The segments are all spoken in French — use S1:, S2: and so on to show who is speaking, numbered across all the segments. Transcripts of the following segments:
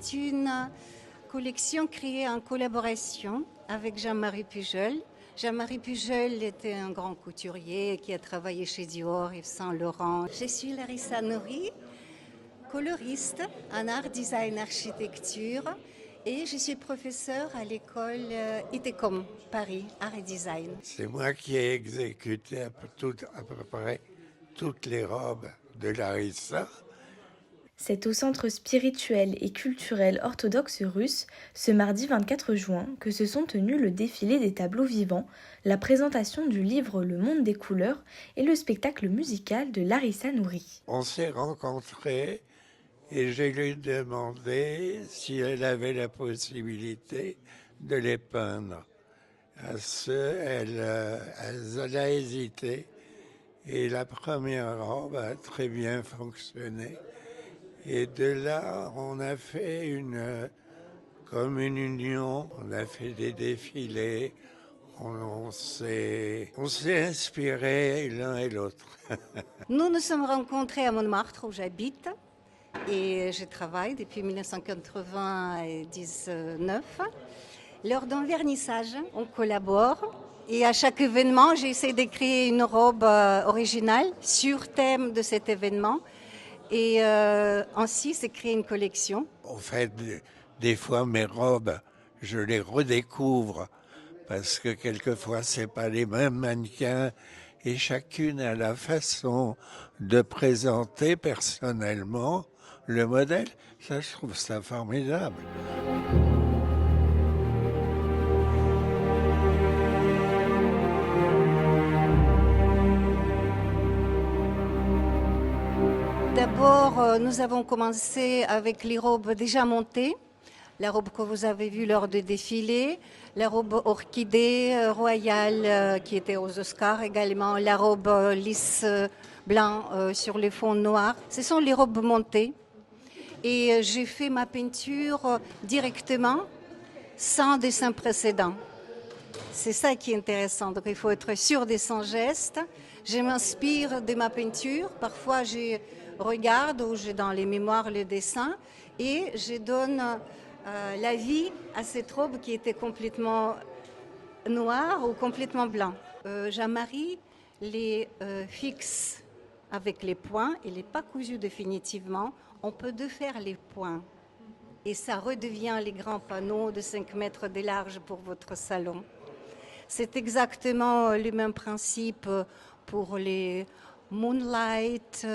S1: C'est une collection créée en collaboration avec Jean-Marie Pujol. Jean-Marie Pujol était un grand couturier qui a travaillé chez Dior, Yves Saint Laurent. Je suis Larissa Nouri, coloriste en art, design, architecture et je suis professeure à l'école ITECOM Paris, art et design.
S2: C'est moi qui ai exécuté à peu près toutes les robes de Larissa.
S3: C'est au Centre spirituel et culturel orthodoxe russe, ce mardi 24 juin, que se sont tenus le défilé des tableaux vivants, la présentation du livre Le Monde des couleurs et le spectacle musical de Larissa Nouri.
S2: On s'est rencontrés et je lui ai demandé si elle avait la possibilité de les peindre. Elle a hésité et la première robe a très bien fonctionné. Et de là, on a fait comme une union, on a fait des défilés, on s'est inspirés l'un et l'autre.
S1: Nous nous sommes rencontrés à Montmartre où j'habite et je travaille depuis 1999. Lors d'un vernissage, on collabore et à chaque événement, j'essaie de créer une robe originale sur thème de cet événement. Et ainsi, c'est créer une collection.
S2: En fait, des fois, mes robes, je les redécouvre parce que quelquefois, c'est pas les mêmes mannequins et chacune a la façon de présenter personnellement le modèle. Ça, je trouve ça formidable.
S1: D'abord, nous avons commencé avec les robes déjà montées. La robe que vous avez vue lors du défilé, la robe orchidée royale qui était aux Oscars également, la robe lisse blanc sur les fonds noirs. Ce sont les robes montées. Et j'ai fait ma peinture directement, sans dessin précédent. C'est ça qui est intéressant. Donc il faut être sûr de son geste. Je m'inspire de ma peinture. Parfois, je regarde ou j'ai dans les mémoires le dessin et je donne la vie à cette robe qui était complètement noire ou complètement blanc. Jean-Marie les fixe avec les points. Il n'est pas cousu définitivement. On peut défaire les points et ça redevient les grands panneaux de 5 mètres de large pour votre salon. C'est exactement le même principe pour les Moonlight,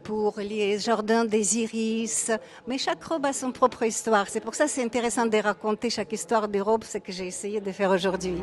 S1: pour les jardins des iris, mais chaque robe a son propre histoire. C'est pour ça que c'est intéressant de raconter chaque histoire des robes, ce que j'ai essayé de faire aujourd'hui.